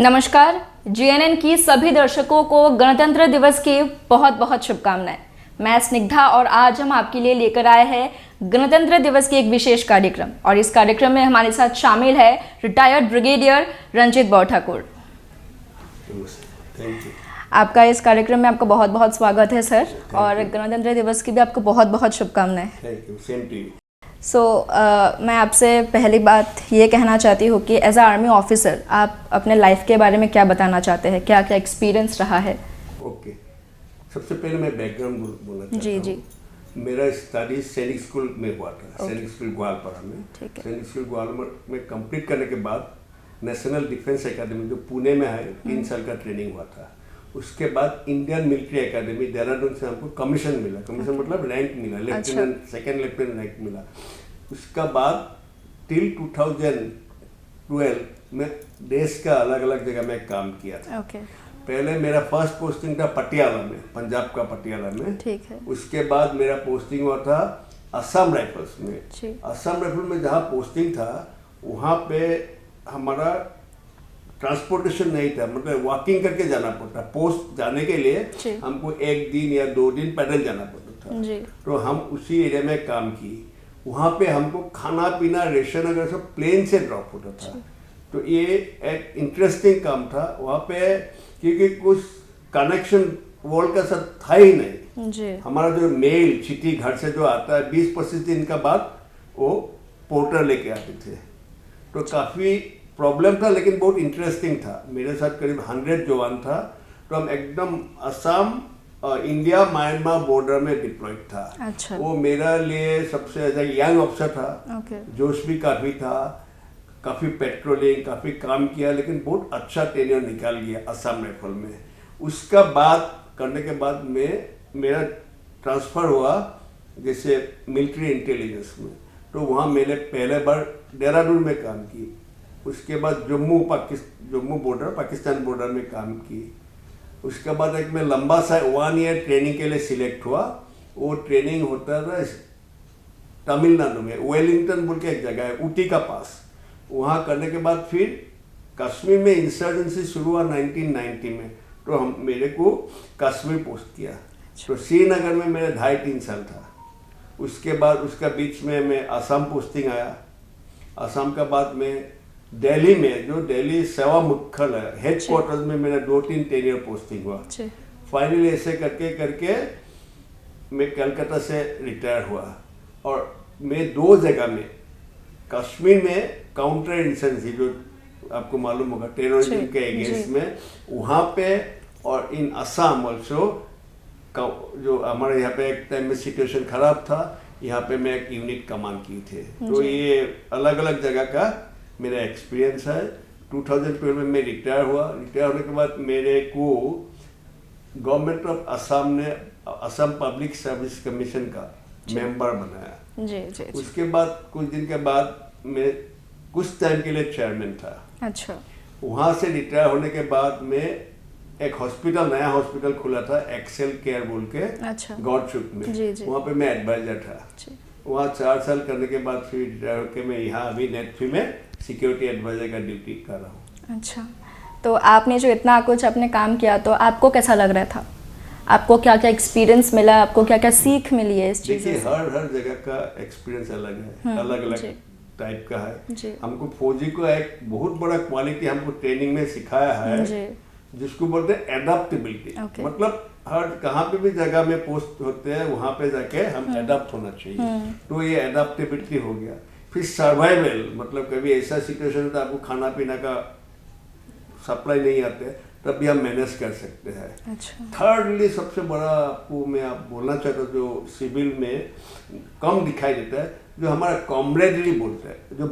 नमस्कार। जीएनएन की सभी दर्शकों को गणतंत्र दिवस की बहुत बहुत शुभकामनाएं। मैं स्निग्धा और आज हम आपके लिए लेकर आए हैं गणतंत्र दिवस की एक विशेष कार्यक्रम और इस कार्यक्रम में हमारे साथ शामिल है रिटायर्ड ब्रिगेडियर रंजीत बॉ ठाकुर। आपका इस कार्यक्रम में आपका बहुत बहुत स्वागत है सर और गणतंत्र दिवस की भी आपको बहुत बहुत शुभकामनाएं। Thank you, same to you. मैं आपसे पहली बात ये कहना चाहती हूँ कि एज अ आर्मी ऑफिसर आप अपने लाइफ के बारे में क्या बताना चाहते हैं, क्या क्या एक्सपीरियंस रहा है? ओके, सबसे पहले मैं बैकग्राउंड बोलना चाहता हूँ। जी। मेरा स्टडी सैनिक स्कूल में हुआ था, सैनिक स्कूल ग्वालपारा में। ठीक है। सैनिक स्कूल ग्वालपारा में कंप्लीट करने के बाद नेशनल डिफेंस एकेडमी जो पुणे में है 3 साल का ट्रेनिंग हुआ था। उसके बाद इंडियन मिलिट्री एकेडमी देहरादून से हमको कमीशन मिला। कमीशन मतलब रैंक मिला, लेफ्टिनेंट, सेकेंड लेफ्टिनेंट रैंक मिला। उसका बाद टिल 2012 में देश का अलग अलग जगह में काम किया था। पहले मेरा फर्स्ट पोस्टिंग था पटियाला में, पंजाब का पटियाला में। ठीक है। उसके बाद मेरा पोस्टिंग हुआ था असम राइफल्स में। असम राइफल में जहाँ पोस्टिंग था वहाँ पे हमारा ट्रांसपोर्टेशन नहीं था, मतलब वॉकिंग करके जाना पड़ता। पोस्ट जाने के लिए हमको 1 दिन या 2 दिन पैदल जाना पड़ता था। तो हम उसी एरिया में काम किए। वहाँ पे हमको खाना पीना रेशन अगर सब प्लेन से ड्रॉप होता था। तो ये एक इंटरेस्टिंग काम था वहाँ पे, क्योंकि कुछ कनेक्शन वर्ल्ड का साथ था ही नहीं। हमारा जो मेल चिट्ठी घर से जो आता है 20-25 दिन का बाद वो पोर्टर लेके आते थे। तो काफ़ी प्रॉब्लम था लेकिन बहुत इंटरेस्टिंग था। मेरे साथ करीब 100 जवान था। तो हम एकदम असम इंडिया म्यांमार बॉर्डर में डिप्लॉयड था। अच्छा। वो मेरा लिए सबसे ज़्यादा यंग ऑफिसर था। जोश भी काफ़ी था, काफ़ी पेट्रोलिंग, काफ़ी काम किया, लेकिन बहुत अच्छा टेन्योर निकाल गया असम राइफल में। उसका बाद करने के बाद में मेरा ट्रांसफ़र हुआ जैसे मिलिट्री इंटेलिजेंस में। तो वहाँ मैंने पहले बार देहरादून में काम की। उसके बाद जम्मू बॉर्डर पाकिस्तान बॉर्डर में काम की। उसके बाद एक मैं लंबा सा 1 ईयर ट्रेनिंग के लिए सिलेक्ट हुआ। वो ट्रेनिंग होता था तमिलनाडु में, वेलिंगटन बोल के एक जगह है ऊटी का पास। वहाँ करने के बाद फिर कश्मीर में इंसर्जेंसी शुरू हुआ 1990 में। तो मेरे को कश्मीर पोस्ट किया। तो श्रीनगर में मेरा 2.5-3 साल था। उसके बाद उसका बीच में मैं असम पोस्टिंग आया। असम का बाद में दिल्ली में, जो दिल्ली सेवा मुख्यालय है, हेड क्वार्टर्स में मेरा 2-3 टेनियर पोस्टिंग हुआ। फाइनली ऐसे करके करके मैं कलकत्ता से रिटायर हुआ। और मैं 2 जगह में, कश्मीर में काउंटर इंसर्जेंसी जो आपको मालूम होगा टेररिज्म के अगेंस्ट में, वहाँ पे, और इन असम ऑल्सो जो हमारे यहाँ पे एक टाइम में सिचुएशन खराब था, यहाँ पे मैं एक यूनिट कमान की थे। तो ये अलग अलग जगह का मेरा एक्सपीरियंस है। 2012 में मैं रिटायर हुआ। रिटायर होने के बाद मेरे को गवर्नमेंट ऑफ असम ने असम पब्लिक सर्विस कमीशन का मेंबर बनाया। उसके बाद कुछ दिन के बाद मैं कुछ टाइम के लिए चेयरमैन था। अच्छा। वहाँ से रिटायर होने के बाद मैं एक हॉस्पिटल, नया हॉस्पिटल खुला था एक्सेल केयर बोल के। अच्छा। गौरचुक में। वहाँ पे मैं एडवाइजर था। वहाँ 4 साल करने के बाद फिर रिटायर होकर मैं यहाँ अभी नेटफी में सिक्योरिटी एडवाइजर का ड्यूटी कर रहा हूँ। अच्छा, तो आपने जो इतना कुछ अपने काम किया तो आपको कैसा लग रहा था? आपको क्या क्या एक्सपीरियंस मिला? आपको क्या क्या सीख मिली है इस चीज़ से? देखिए, हर जगह का एक्सपीरियंस अलग है, अलग अलग टाइप का है। हमको फौजी को एक बहुत बड़ा क्वालिटी हमको ट्रेनिंग में सिखाया है जिसको बोलते हैं एडाप्टेबिलिटी। मतलब हर कहाँ पे भी जगह में पोस्ट होते हैं वहाँ पे जाके हम एडाप्ट होना चाहिए। तो ये एडाप्टेबिलिटी हो गया। फिर सर्वाइवल, मतलब कभी ऐसा सिचुएशन होता है आपको खाना पीना का सप्लाई नहीं आते, तब भी हम मैनेज कर सकते हैं। अच्छा। थर्डली सबसे बड़ा आपको मैं बोलना चाहता हूँ, जो सिविल में कम दिखाई देता है, जो हमारा कॉमरेडरी बोलते हैं, जो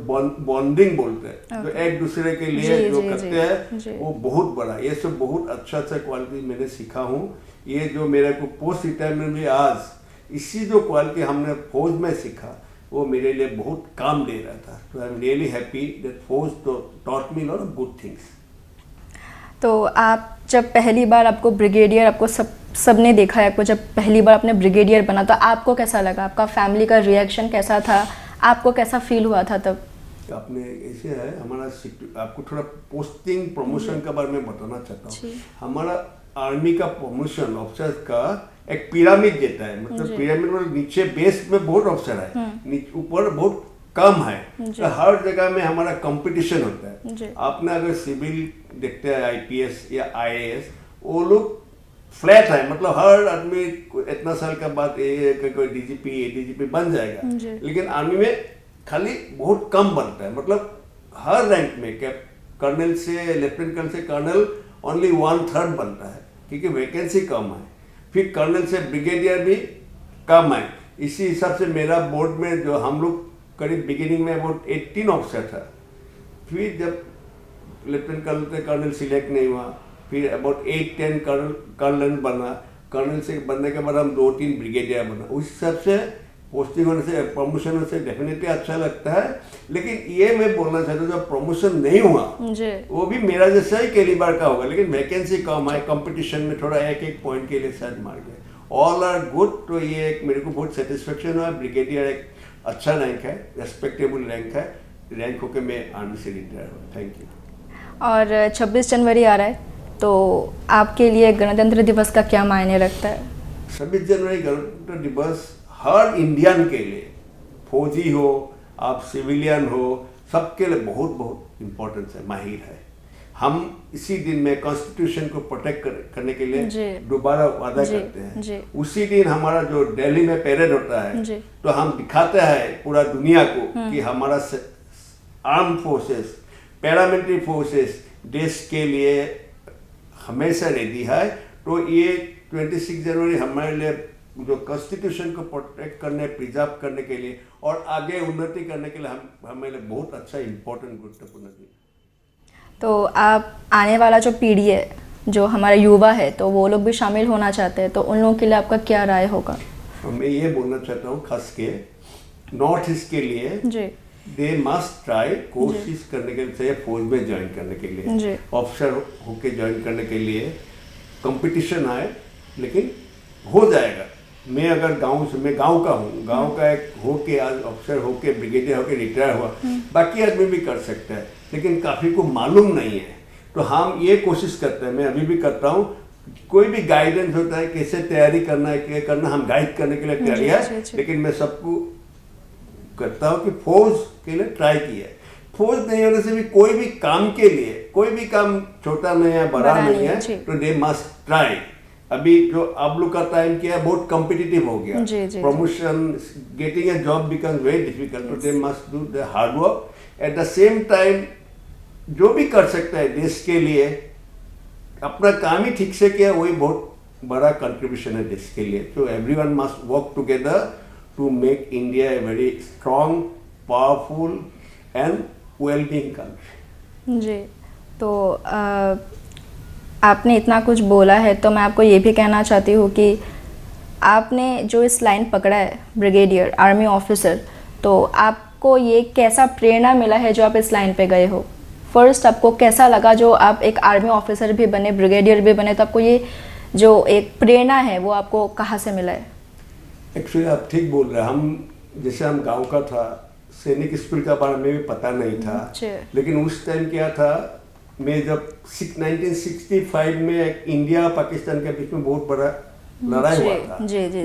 बॉन्डिंग बोलते हैं, जो एक दूसरे के लिए जो करते हैं, वो बहुत बड़ा। ये सब बहुत अच्छा क्वालिटी मैंने सीखा हूँ। ये जो मेरे को पोस्ट रिटायरमेंट में आज इसी जो क्वालिटी हमने फौज में सीखा वो मेरे लिए बहुत काम दे रहा था। तो I am really happy that फौज taught me lot of good things. तो आप जब पहली बार आपको ब्रिगेडियर, आपको सबने देखा है, आपको जब पहली बार आपने ब्रिगेडियर बना तो आपको कैसा लगा? आपका फैमिली का रिएक्शन कैसा था? आपको कैसा फील हुआ था तब? आपने ऐसे है हमारा आपको थोड़ा पोस्टिंग प्रमोशन के बारे में बताना चाहता हूँ। हमारा आर्मी का प्रमोशन ऑफिसर्स का एक पिरामिड देता है, मतलब पिरामिड में नीचे बेस में बहुत ऑफिसर है, ऊपर बहुत कम है, तो हर जगह में हमारा कंपटीशन होता है। आपने अगर सिविल देखते हैं आईपीएस या आईएएस, वो लोग फ्लैट है, मतलब हर आदमी इतना साल के बाद कोई डीजीपी एडीजीपी बन जाएगा, लेकिन आर्मी में खाली बहुत कम बनता है, मतलब हर रैंक में कर्नल से लेफ्टिनेंट कर्नल से कर्नल ओनली 1/3 बनता है, क्योंकि वैकेंसी कम है। फिर कर्नल से ब्रिगेडियर भी कम है। इसी हिसाब से मेरा बोर्ड में जो हम लोग करीब बिगिनिंग में अबाउट 18 ऑफिसर था, फिर जब लेफ्टिनेंट कर्नल से कर्नल सिलेक्ट नहीं हुआ, फिर अबाउट 8-10 कर्नल बना, कर्नल से बनने के बाद हम 2-3 ब्रिगेडियर बना। उस हिसाब से पोस्टिंग होने से प्रमोशन होने से डेफिनेटली अच्छा लगता है। लेकिन ये मैं बोलना चाहता हूँ, जब प्रमोशन नहीं हुआ वो भी मेरा जैसा ही कैलिबर का होगा, लेकिन वैकेंसी कम है, कंपटीशन में थोड़ा एक पॉइंट के लिए शायद मार गए। ऑल आर गुड, तो ये एक मेरे को बहुत सेटिस्फेक्शन हुआ। ब्रिगेडियर एक अच्छा रैंक है, रेस्पेक्टेबल रैंक है, रैंक होकर मैं आर्मी से रिटायर हुआ। Thank you. और 26 जनवरी आ रहा है, तो आपके लिए गणतंत्र दिवस का क्या मायने रखता है? 26 जनवरी गणतंत्र दिवस हर इंडियन के लिए, फौजी हो आप सिविलियन हो, सबके लिए बहुत बहुत इम्पोर्टेंस है, माहिर है। हम इसी दिन में कॉन्स्टिट्यूशन को प्रोटेक्ट करने के लिए दोबारा वादा करते हैं। उसी दिन हमारा जो दिल्ली में परेड होता है, तो हम दिखाते हैं पूरा दुनिया को कि हमारा आर्म फोर्सेस, पैरामिलिट्री फोर्सेस देश के लिए हमेशा रेडी है। तो ये 26 जनवरी हमारे लिए जो कॉन्स्टिट्यूशन को प्रोटेक्ट करने, प्रिजर्व करने के लिए और आगे उन्नति करने के लिए हमारे लिए बहुत अच्छा इम्पोर्टेंट गुरुत्वपूर्ण दिन। तो आप आने वाला जो पीढ़ी है, जो हमारा युवा है, तो वो लोग भी शामिल होना चाहते हैं, तो उन लोगों के लिए आपका क्या राय होगा? मैं ये बोलना चाहता हूँ खास के नॉर्थ ईस्ट के लिए, दे मस्ट ट्राई, कोशिश करने के लिए, फौज में ज्वाइन करने के लिए, ऑफिसर होके ज्वाइन करने के लिए कंपटीशन आए, लेकिन हो जाएगा। मैं अगर गांव से, मैं गांव का हूँ, गांव का एक होके आज ऑफिसर होके ब्रिगेडियर होके रिटायर हुआ, बाकी आदमी भी कर सकता है, लेकिन काफ़ी को मालूम नहीं है। तो हम ये कोशिश करते हैं, मैं अभी भी करता हूँ, कोई भी गाइडेंस होता है कैसे तैयारी करना है, क्या करना, हम गाइड करने के लिए तैयारी है, लेकिन मैं सबको करता हूँ कि फौज के लिए ट्राई किया है। फौज नहीं होने से भी कोई भी काम के लिए, कोई भी काम छोटा नहीं है, बड़ा नहीं है, तो दे मस्ट ट्राई। अभी जो आप लोग का टाइम किया है बहुत कॉम्पिटिटिव हो गया, promotion, getting a job becomes very difficult, तो they must do the hard work. At the same time जो भी कर सकता है देश के लिए, अपना काम ही ठीक से किया, वही बहुत बड़ा कंट्रीब्यूशन है देश के लिए। तो everyone must work together to make India a very strong, powerful and well being country. जी, तो आपने इतना कुछ बोला है, तो मैं आपको ये भी कहना चाहती हूँ कि आपने जो इस लाइन पकड़ा है, ब्रिगेडियर आर्मी ऑफिसर, तो आपको ये कैसा प्रेरणा मिला है जो आप इस लाइन पे गए हो? फर्स्ट आपको कैसा लगा जो आप एक आर्मी ऑफिसर भी बने, ब्रिगेडियर भी बने, तो आपको ये जो एक प्रेरणा है वो आपको कहाँ से मिला है? एक्चुअली आप ठीक बोल रहे हैं। हम गांव का था, सैनिक स्कूल का बारे में भी पता नहीं था, लेकिन उस टाइम क्या था, मैं जब 1965 में एक इंडिया पाकिस्तान के बीच में बहुत बड़ा लड़ाई हुआ था,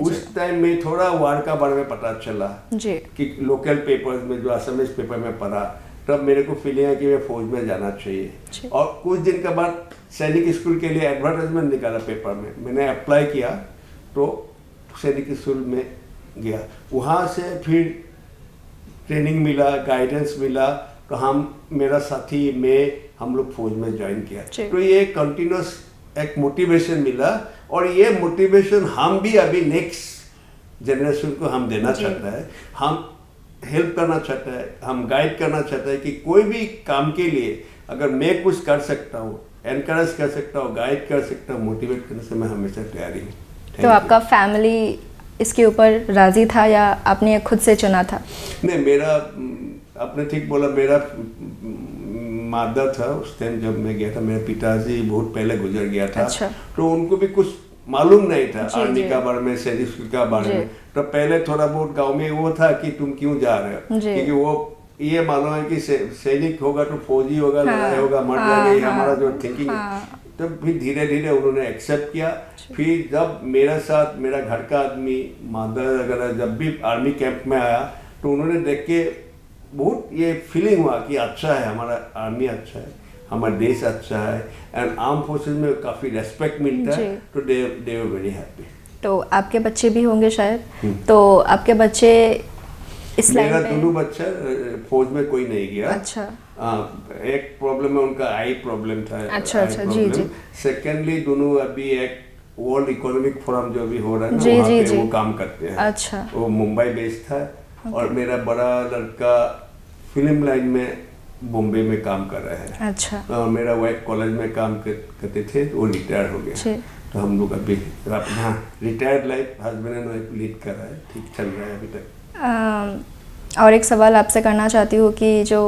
उस टाइम में थोड़ा वार का बारे में पता चला कि लोकल पेपर्स में, जो असमीज पेपर में पढ़ा, तब मेरे को फीलिंग है कि मैं फौज में जाना चाहिए। और कुछ दिन के बाद सैनिक स्कूल के लिए एडवर्टाइजमेंट निकाला पेपर में, मैंने अप्लाई किया, तो सैनिक स्कूल में गया, वहाँ से फिर ट्रेनिंग मिला, गाइडेंस मिला, तो मेरा साथी, हम लोग फौज में ज्वाइन किया। तो ये कंटिन्यूस एक मोटिवेशन मिला, और ये मोटिवेशन हम भी अभी नेक्स्ट जनरेशन को हम देना चाहता है, हम हेल्प करना चाहता है, हम गाइड करना चाहता है कि कोई भी काम के लिए अगर मैं कुछ कर सकता हूँ, एनकरेज कर सकता हूँ, गाइड कर सकता हूँ, मोटिवेट करने से मैं हमेशा तैयारी हूँ। तो आपका फैमिली इसके ऊपर राजी था या आपने खुद से चुना था? नहीं, मेरा, आपने ठीक बोला, मेरा मादा था उस टाइम जब मैं गया था, मेरे पिताजी बहुत पहले गुजर गया था। तो उनको भी कुछ मालूम नहीं था आर्मी का बारे में, सैनिक स्कूल का बारे में। तो पहले थोड़ा बहुत गांव में वो था कि तुम क्यों जा रहे हो, क्योंकि वो ये मालूम है कि सैनिक होगा तो फौजी होगा, लड़ाई होगा, मर जाएगा, ये हमारा जो थिंकिंग है। तो फिर धीरे धीरे उन्होंने एक्सेप्ट किया। फिर जब मेरे साथ मेरा घर का आदमी मादा वगैरह जब भी आर्मी कैंप में आया तो उन्होंने देख के बहुत ये फीलिंग हुआ कि अच्छा है, हमारा आर्मी अच्छा है, हमारा देश अच्छा है, एंड आर्म फोर्सेस में काफ़ी रेस्पेक्ट मिलता है, तो दे वर वेरी हैप्पी। तो आपके बच्चे भी होंगे शायद, तो आपके बच्चे इस लाइन मेरा पे? दोनों बच्चा फौज में कोई नहीं गया। अच्छा। एक प्रॉब्लम है, उनका आई प्रॉब्लम था। अच्छा अच्छा, जी जी। सेकेंडली दोनों अभी एक वर्ल्ड इकोनॉमिक फोरम जो भी हो रहा है ना, जी वहाँ जी पे जी। वो काम करते हैं। अच्छा। वो मुंबई बेस्ड था, और मेरा बड़ा लड़का फिल्म लाइन में बॉम्बे में काम कर रहा है। अच्छा। और मेरा वाइफ कॉलेज में काम करते थे, तो वो रिटायर हो गया। तो हम लोग अभी अपना retired life husband and wife lead कर रहा है, ठीक चल रहा है अभी तक। और एक सवाल आपसे करना चाहती हूँ कि जो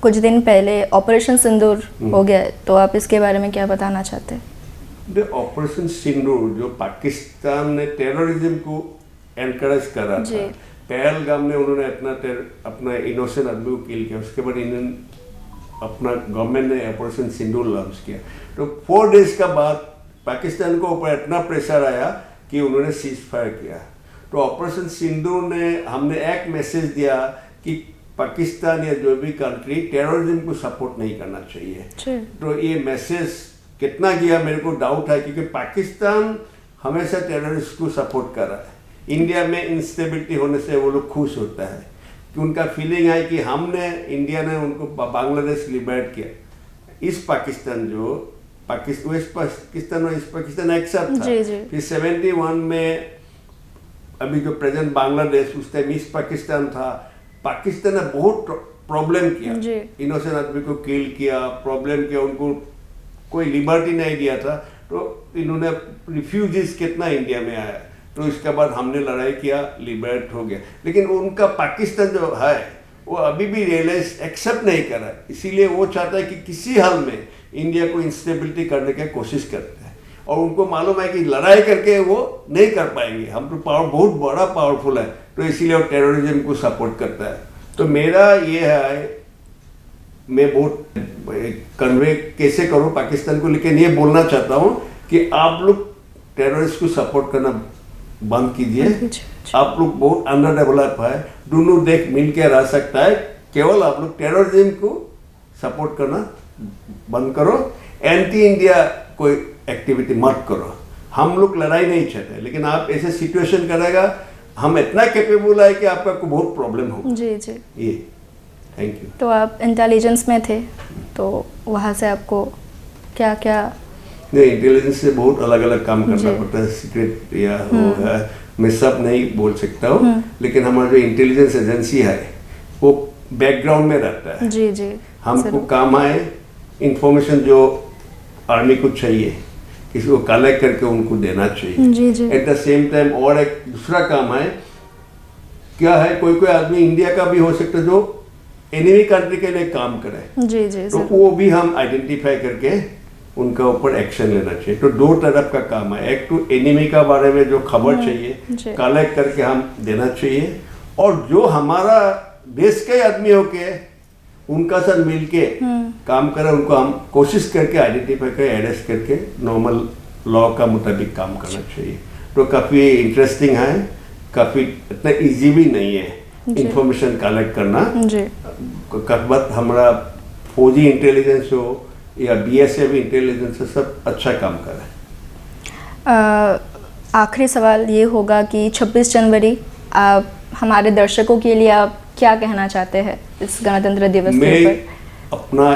कुछ दिन पहले ऑपरेशन सिंदूर हो गया है, तो आप इसके बारे में क्या बताना चाहते हैं? ऑपरेशन सिंदूर जो पाकिस्तान ने टेररिज्म को एनकरेज कर रहा था, पहलगाम में उन्होंने अपना इनोसेंट आदमी को किल किया, उसके बाद अपना गवर्नमेंट ने ऑपरेशन सिंदूर लॉन्च किया। तो 4 डेज का बाद पाकिस्तान को ऊपर इतना प्रेशर आया कि उन्होंने सीज फायर किया। तो ऑपरेशन सिंदूर ने हमने एक मैसेज दिया कि पाकिस्तान या जो भी कंट्री टेररिज्म को सपोर्ट नहीं करना चाहिए। तो ये मैसेज कितना गया मेरे को डाउट है, क्योंकि पाकिस्तान हमेशा टेररिस्ट को सपोर्ट कर रहा है। इंडिया में इंस्टेबिलिटी होने से वो लोग खुश होता है कि उनका फीलिंग है कि इंडिया ने उनको बांग्लादेश लिबरेट किया। इस पाकिस्तान जो वेस्ट पाकिस्तान और ईस्ट पाकिस्तान एक साथ था। फिर 71 में अभी जो प्रेजेंट बांग्लादेश, उस टाइम ईस्ट पाकिस्तान था। पाकिस्तान ने बहुत प्रॉब्लम किया, इनोसेंट आदमी को किल किया, प्रॉब्लम किया, उनको कोई लिबर्टी नहीं दिया था। तो इन्होंने रिफ्यूजीज कितना इंडिया में आया, तो इसके बाद हमने लड़ाई किया, लिबरेट हो गया। लेकिन उनका पाकिस्तान जो है वो अभी भी रियलाइज एक्सेप्ट नहीं कर रहा है, इसीलिए वो चाहता है कि किसी हाल में इंडिया को इंस्टेबिलिटी करने की कोशिश करते हैं, और उनको मालूम है कि लड़ाई करके वो नहीं कर पाएंगे। हम तो बहुत बड़ा पावरफुल है, तो इसीलिए वो टेररिज्म को सपोर्ट करता है। तो मेरा ये है, मैं बहुत कन्वे कैसे करूँ पाकिस्तान को, लेकिन ये बोलना चाहता हूँ कि आप लोग टेररिस्ट को सपोर्ट करना बंद कीजिए। आप लोग बहुत अंडर डेवलप है, दोनों देश मिल के रह सकता है, केवल आप लोग टेररिज्म को सपोर्ट करना बंद करो, एंटी इंडिया कोई एक्टिविटी मत करो। हम लोग लड़ाई नहीं चाहते, लेकिन आप ऐसे सिचुएशन करेगा, हम इतना कैपेबल है कि आपका को बहुत प्रॉब्लम होगा। जी जी, ये थैंक यू। तो आप इंटेलिजेंस में थे, तो वहाँ से आपको क्या क्या? नहीं, इंटेलिजेंस से बहुत अलग अलग काम करना पड़ता है, सीक्रेट या वो है, मैं सब नहीं बोल सकता हूँ, लेकिन हमारा जो इंटेलिजेंस एजेंसी है वो बैकग्राउंड में रहता है। जी जी, हमको काम आए इंफॉर्मेशन जो आर्मी को चाहिए, किसी को कलेक्ट करके उनको देना चाहिए। जी जी। एट द सेम टाइम और एक दूसरा काम है, क्या है, कोई कोई आदमी इंडिया का भी हो सकता है जो एनिमी कंट्री के लिए काम करे। जी जी, तो वो भी हम आइडेंटिफाई करके उनका ऊपर एक्शन लेना चाहिए। तो 2 तरफ का काम है, एक तो एनिमी का बारे में जो खबर चाहिए कलेक्ट करके हम देना चाहिए, और जो हमारा देश के आदमियों के उनका साथ मिलके काम करें, उनको हम कोशिश करके आइडेंटिफाई करके एरेस्ट करके नॉर्मल लॉ का मुताबिक काम करना चाहिए। तो काफ़ी इंटरेस्टिंग है, काफ़ी इतना इजी भी नहीं है इंफॉर्मेशन कलेक्ट करना। कब हमारा फौजी इंटेलिजेंस हो या BSF इंटेलिजेंस हो, सब अच्छा काम कर रहा है। आखिरी सवाल ये होगा कि 26 जनवरी आप हमारे दर्शकों के लिए आप क्या कहना चाहते हैं इस गणतंत्र दिवस के ऊपर? मैं अपना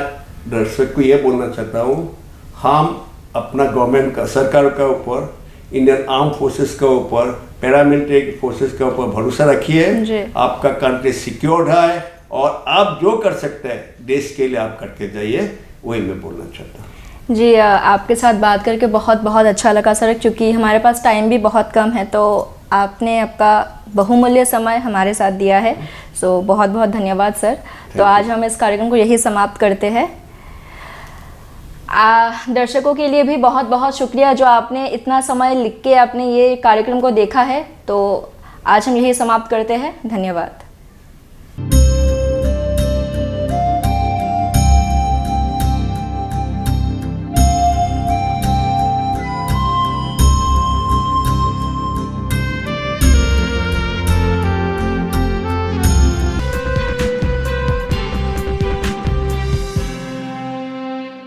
दर्शक को ये बोलना चाहता हूँ, हम अपना गवर्नमेंट का, सरकार का ऊपर, इंडियन आर्म फोर्सेस का ऊपर, पैरामिलिट्री फोर्सेस का ऊपर भरोसा रखिए। आपका कंट्री सिक्योर्ड है, और आप जो कर सकते हैं देश के लिए आप करके जाइए, वही मैं बोलना चाहता हूँ। जी, आपके साथ बात करके बहुत बहुत अच्छा लगा सर, क्योंकि हमारे पास टाइम भी बहुत कम है, तो आपने आपका बहुमूल्य समय हमारे साथ दिया है, सो बहुत बहुत धन्यवाद सर। तो आज हम इस कार्यक्रम को यही समाप्त करते हैं। दर्शकों के लिए भी बहुत बहुत शुक्रिया जो आपने इतना समय लिख के आपने ये कार्यक्रम को देखा है। तो आज हम यही समाप्त करते हैं, धन्यवाद।